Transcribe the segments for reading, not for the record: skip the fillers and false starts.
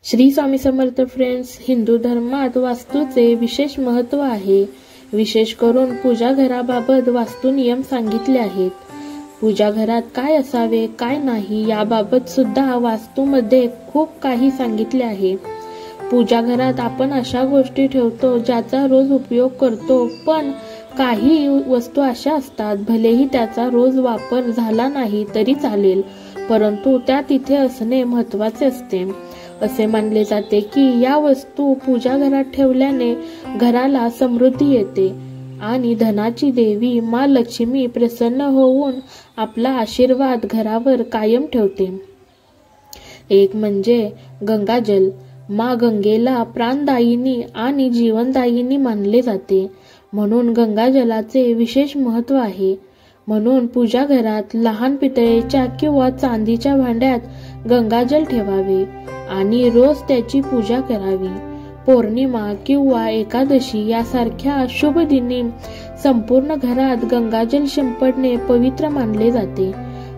Shri Swami Samarth friends, Hindu धर्मात वास्तूचे विशेष महत्त्व आहे। विशेष करून पूजा घराबाबत वास्तू नियम सांगितले आहेत। पूजा घरात काय असावे काय नाही याबाबत सुद्धा वास्तूमध्ये खूप काही सांगितले आहे। पूजा घरात आपण अशा गोष्टी ठेवतो ज्याचा रोज उपयोग करतो, पण काही वस्तू अशा असतात भलेही त्याचा रोज वापर झाला नाही तरी चालेल, परंतु त्या तिथे असणे महत्त्वाचे असते। असे मानले जाते की या वस्तू पूजा घरात ठेवल्याने घराला समृद्धी येते आणि धनाची देवी माँ लक्ष्मी प्रसन्न होऊन आपला आशीर्वाद घरावर कायम ठेवते। एक म्हणजे गंगाजल। माँ गंगेला प्राणदायिनी आणि जीवनदायिनी मानले जाते, म्हणून गंगाजलाचे विशेष महत्त्व आहे। म्हणून पूजा घरात लहान पितळेच्या किंवा चांदीच्या भांड्यात गंगाजल ठेवावे आणि रोज त्याची पूजा करावी। पौर्णिमा किंवा एकादशी यासारख्या शुभ दिनी संपूर्ण घरात गंगाजल शिंपडणे पवित्र मानले जाते।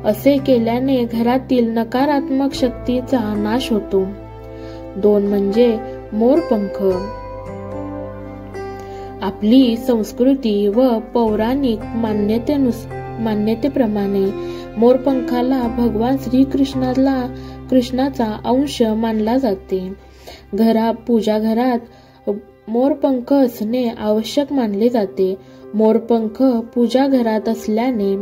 असे केल्याने घरातील नकारात्मक शक्तीचा नाश होतो। 2 म्हणजे मोरपंख। आपली संस्कृती व पौराणिक मान्यतेप्रमाणे मोरपंखाला भगवान कृष्णाचा अंश मानला जाते। पूजा घरात मोरपंख असणे आवश्यक मानले जाते। मोरपंख पूजा घरात असल्याने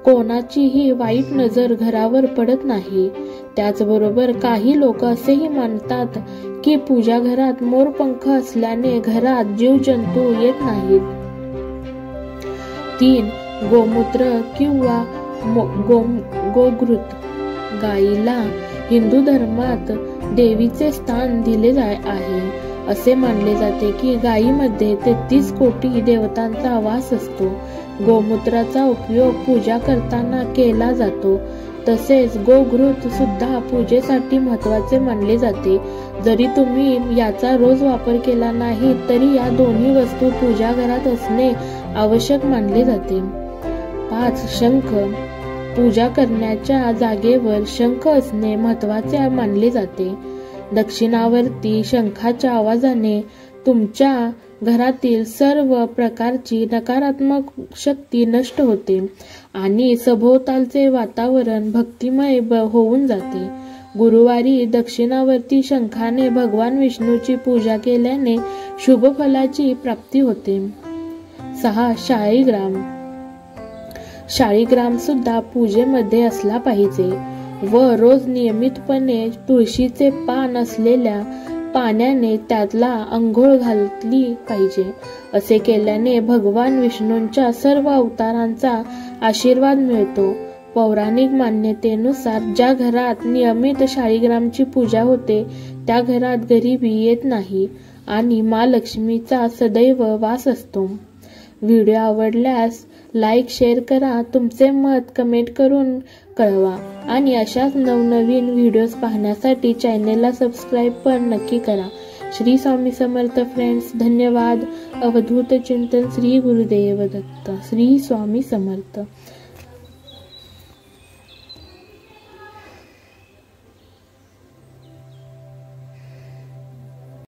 कोणाचीही वाईट नजर घरावर पडत नाही। त्याचबरोबर काही लोक असेही मानतात की पूजा घरात मोरपंख असल्याने घरात जीवजंतू येत नाहीत। 3 गोमूत्र किंवा गोघृत। गायीला हिंदू धर्मात देवीचे स्थान दिले आहे। असे मानले जाते की गायीमध्ये 33 कोटी देवतांचा वास असतो। गोमूत्राचा उपयोग पूजा करताना केला जातो। तसेच गोघृत सुद्धा पूजेसाठी महत्त्वाचे मानले जाते। जरी तुम्ही याचा रोज वापर केला नाही तरी या दोन्ही वस्तू पूजा घरात असणे आवश्यक मानले जाते। 5 शंख। पूजा करण्याच्या जागेवर शंख असणे महत्त्वाचे मानले जाते। दक्षिणावर्ती शंखाच्या आवाजाने तुमच्या घरातील सर्व प्रकारची नकारात्मक शक्ती नष्ट होते आणि सभोवतालचे वातावरण भक्तिमय होऊन जाते। गुरुवारी दक्षिणावर्ती शंखाने भगवान विष्णूची पूजा केल्याने शुभ फलाची प्राप्ती होते। 6 शाळीग्राम। शाळीग्राम सुद्धा पूजेमध्ये असला पाहिजे व रोज नियमितपणे तुळशीचे पान असलेल्या पाण्याने त्यातला अंघोळ घातली पाहिजे। असे केल्याने भगवान विष्णूंच्या सर्व अवतारांचा आशीर्वाद मिळतो। पौराणिक मान्यतेनुसार ज्या घरात नियमित शाळीग्रामची पूजा होते त्या घरात गरिबी येत नाही आणि माँ लक्ष्मीचा सदैव वास असतो। व्हिडिओ आवडल्यास लाईक शेअर करा, तुमचे मत कमेंट करून कळवा आणि अशाच नवनवीन व्हिडिओज पाहण्यासाठी चॅनेलला सबस्क्राईब पण नक्की करा। श्री स्वामी समर्थ फ्रेंड्स, धन्यवाद। अवधूत चिंतन श्री गुरुदेव दत्त। श्री स्वामी समर्थ।